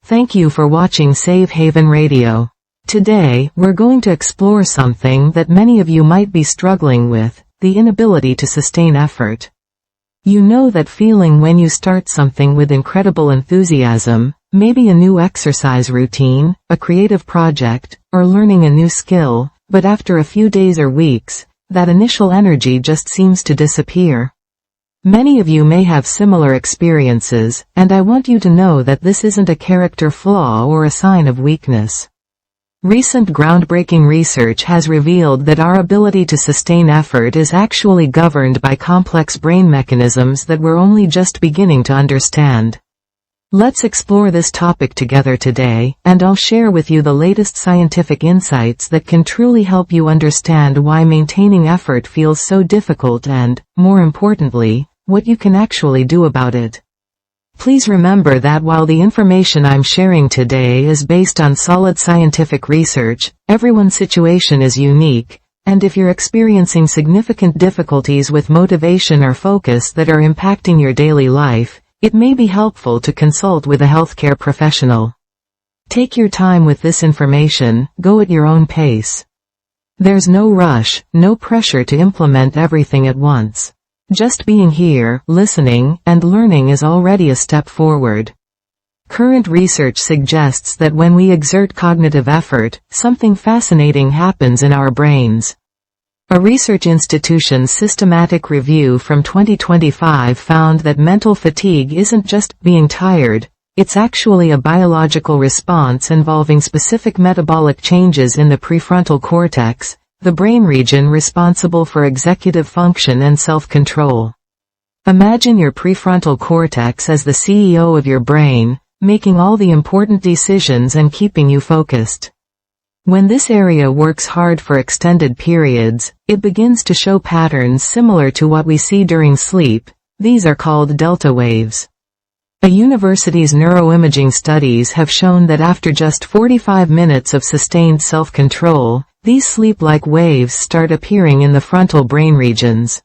Thank you for watching Safe Haven Radio. Today, we're going to explore something that many of you might be struggling with, the inability to sustain effort. You know that feeling when you start something with incredible enthusiasm, maybe a new exercise routine, a creative project, or learning a new skill, but after a few days or weeks, that initial energy just seems to disappear. Many of you may have similar experiences, and I want you to know that this isn't a character flaw or a sign of weakness. Recent groundbreaking research has revealed that our ability to sustain effort is actually governed by complex brain mechanisms that we're only just beginning to understand. Let's explore this topic together today, and I'll share with you the latest scientific insights that can truly help you understand why maintaining effort feels so difficult and, more importantly, what you can actually do about it. Please remember that while the information I'm sharing today is based on solid scientific research, everyone's situation is unique, and if you're experiencing significant difficulties with motivation or focus that are impacting your daily life, it may be helpful to consult with a healthcare professional. Take your time with this information, go at your own pace. There's no rush, no pressure to implement everything at once. Just being here, listening, and learning is already a step forward. Current research suggests that when we exert cognitive effort, something fascinating happens in our brains. A research institution's systematic review from 2025 found that mental fatigue isn't just being tired, it's actually a biological response involving specific metabolic changes in the prefrontal cortex, the brain region responsible for executive function and self-control. Imagine your prefrontal cortex as the CEO of your brain, making all the important decisions and keeping you focused. When this area works hard for extended periods, it begins to show patterns similar to what we see during sleep. These are called delta waves. A university's neuroimaging studies have shown that after just 45 minutes of sustained self-control, these sleep-like waves start appearing in the frontal brain regions.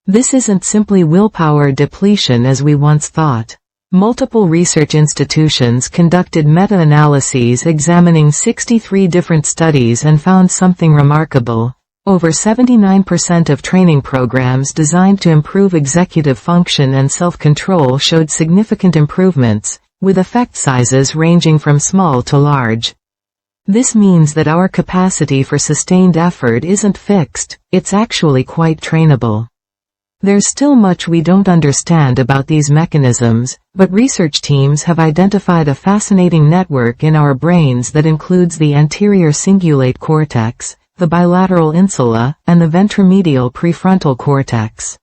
This isn't simply willpower depletion as we once thought. Multiple research institutions conducted meta-analyses examining 63 different studies and found something remarkable. Over 79% of training programs designed to improve executive function and self-control showed significant improvements, with effect sizes ranging from small to large. This means that our capacity for sustained effort isn't fixed, it's actually quite trainable. There's still much we don't understand about these mechanisms, but research teams have identified a fascinating network in our brains that includes the anterior cingulate cortex, the bilateral insula, and the ventromedial prefrontal cortex.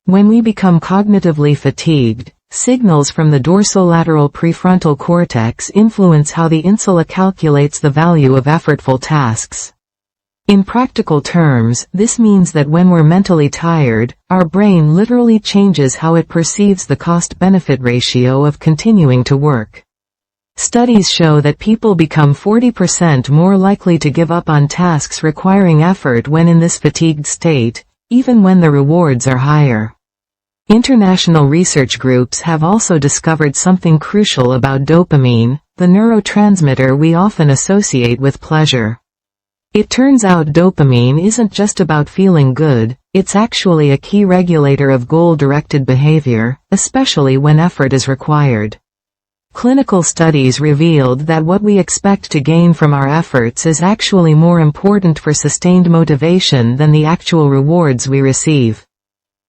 When we become cognitively fatigued, signals from the dorsolateral prefrontal cortex influence how the insula calculates the value of effortful tasks. In practical terms, this means that when we're mentally tired, our brain literally changes how it perceives the cost-benefit ratio of continuing to work. Studies show that people become 40% more likely to give up on tasks requiring effort when in this fatigued state, even when the rewards are higher. International research groups have also discovered something crucial about dopamine, the neurotransmitter we often associate with pleasure. It turns out dopamine isn't just about feeling good, it's actually a key regulator of goal-directed behavior, especially when effort is required. Clinical studies revealed that what we expect to gain from our efforts is actually more important for sustained motivation than the actual rewards we receive.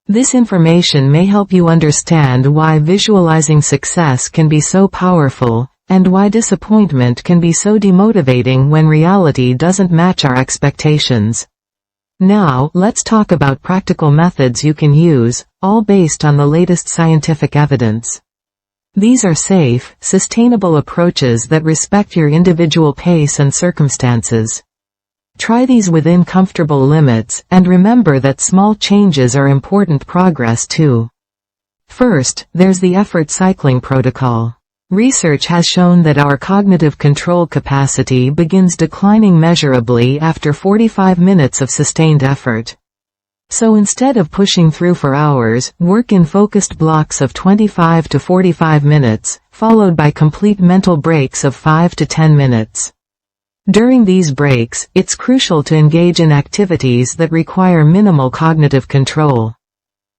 This information may help you understand why visualizing success can be so powerful, and why disappointment can be so demotivating when reality doesn't match our expectations. Now, let's talk about practical methods you can use, all based on the latest scientific evidence. These are safe, sustainable approaches that respect your individual pace and circumstances. Try these within comfortable limits, and remember that small changes are important progress too. First, there's the effort cycling protocol. Research has shown that our cognitive control capacity begins declining measurably after 45 minutes of sustained effort. So instead of pushing through for hours, work in focused blocks of 25 to 45 minutes, followed by complete mental breaks of 5 to 10 minutes. During these breaks, it's crucial to engage in activities that require minimal cognitive control.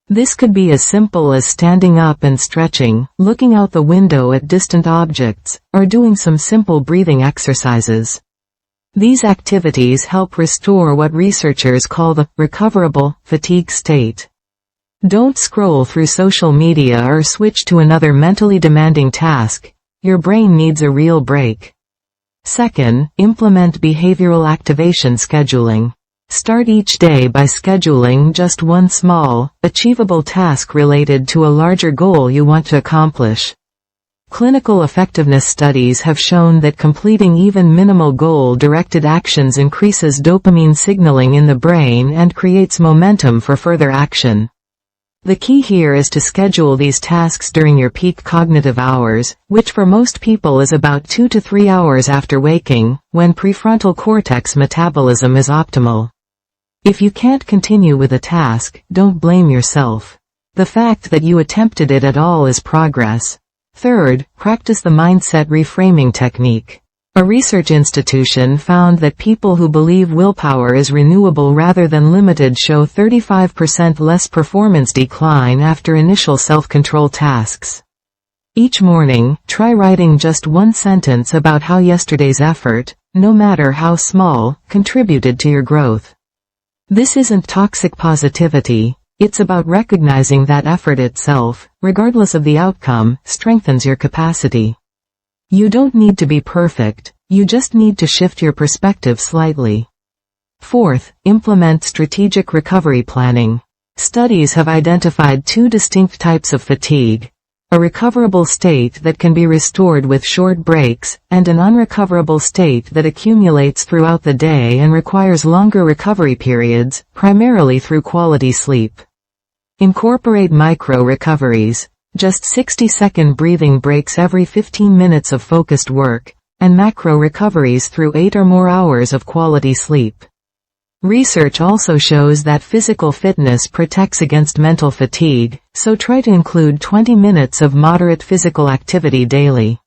This could be as simple as standing up and stretching, looking out the window at distant objects, or doing some simple breathing exercises. These activities help restore what researchers call the recoverable fatigue state. Don't scroll through social media or switch to another mentally demanding task. Your brain needs a real break. Second, implement behavioral activation scheduling. Start each day by scheduling just one small, achievable task related to a larger goal you want to accomplish. Clinical effectiveness studies have shown that completing even minimal goal-directed actions increases dopamine signaling in the brain and creates momentum for further action. The key here is to schedule these tasks during your peak cognitive hours, which for most people is about 2 to 3 hours after waking, when prefrontal cortex metabolism is optimal. If you can't continue with a task, don't blame yourself. The fact that you attempted it at all is progress. Third, practice the mindset reframing technique. A research institution found that people who believe willpower is renewable rather than limited show 35% less performance decline after initial self-control tasks. Each morning, try writing just one sentence about how yesterday's effort, no matter how small, contributed to your growth. This isn't toxic positivity, it's about recognizing that effort itself, regardless of the outcome, strengthens your capacity. You don't need to be perfect, you just need to shift your perspective slightly. Fourth, implement strategic recovery planning. Studies have identified two distinct types of fatigue: a recoverable state that can be restored with short breaks, and an unrecoverable state that accumulates throughout the day and requires longer recovery periods, primarily through quality sleep. Incorporate micro-recoveries. Just 60-second breathing breaks every 15 minutes of focused work, and macro recoveries through 8 or more hours of quality sleep. Research also shows that physical fitness protects against mental fatigue, so try to include 20 minutes of moderate physical activity daily.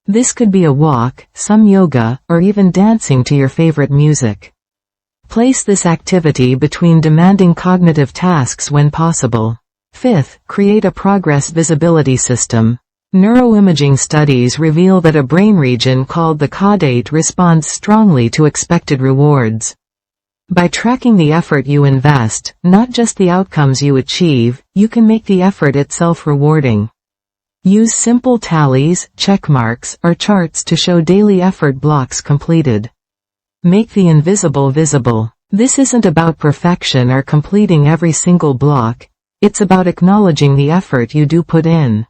This could be a walk, some yoga, or even dancing to your favorite music. Place this activity between demanding cognitive tasks when possible. Fifth, create a progress visibility system. Neuroimaging studies reveal that a brain region called the caudate responds strongly to expected rewards. By tracking the effort you invest, not just the outcomes you achieve, you can make the effort itself rewarding. Use simple tallies, checkmarks, or charts to show daily effort blocks completed. Make the invisible visible. This isn't about perfection or completing every single block. It's about acknowledging the effort you do put in.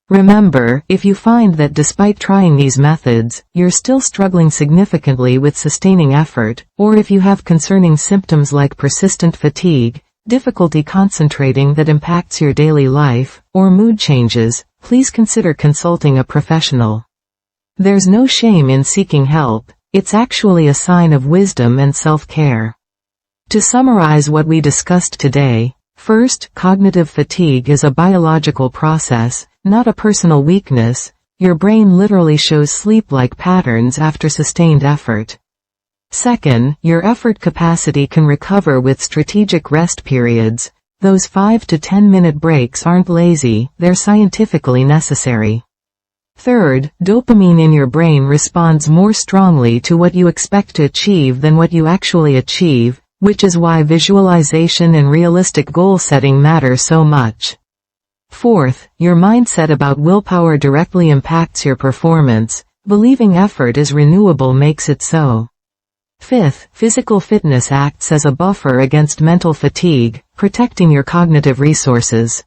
Remember, if you find that despite trying these methods, you're still struggling significantly with sustaining effort, or if you have concerning symptoms like persistent fatigue, difficulty concentrating that impacts your daily life, or mood changes, please consider consulting a professional. There's no shame in seeking help, it's actually a sign of wisdom and self-care. To summarize what we discussed today, first, cognitive fatigue is a biological process, not a personal weakness. Your brain literally shows sleep-like patterns after sustained effort. Second, your effort capacity can recover with strategic rest periods. Those 5 to 10 minute breaks aren't lazy, they're scientifically necessary. Third, dopamine in your brain responds more strongly to what you expect to achieve than what you actually achieve, which is why visualization and realistic goal setting matter so much. Fourth, your mindset about willpower directly impacts your performance. Believing effort is renewable makes it so. Fifth, physical fitness acts as a buffer against mental fatigue, protecting your cognitive resources.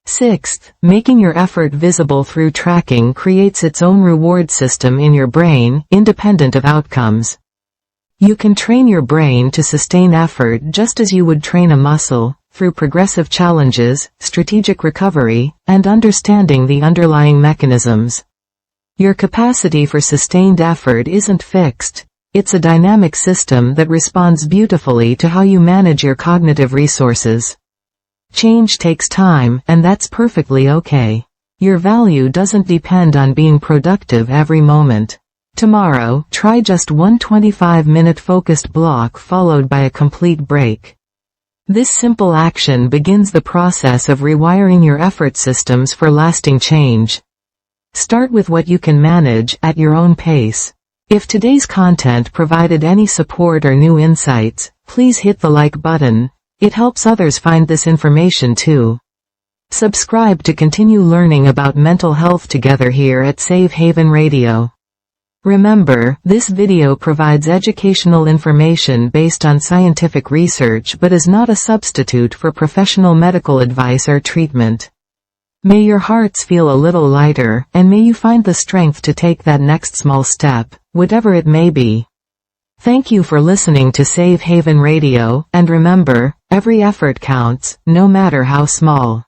Sixth, making your effort visible through tracking creates its own reward system in your brain, independent of outcomes. You can train your brain to sustain effort just as you would train a muscle, through progressive challenges, strategic recovery, and understanding the underlying mechanisms. Your capacity for sustained effort isn't fixed. It's a dynamic system that responds beautifully to how you manage your cognitive resources. Change takes time, and that's perfectly okay. Your value doesn't depend on being productive every moment. Tomorrow, try just one 25-minute focused block followed by a complete break. This simple action begins the process of rewiring your effort systems for lasting change. Start with what you can manage at your own pace. If today's content provided any support or new insights, please hit the like button. It helps others find this information too. Subscribe to continue learning about mental health together here at Safe Haven Radio. Remember, this video provides educational information based on scientific research but is not a substitute for professional medical advice or treatment. May your hearts feel a little lighter, and may you find the strength to take that next small step, whatever it may be. Thank you for listening to Safe Haven Radio, and remember, every effort counts, no matter how small.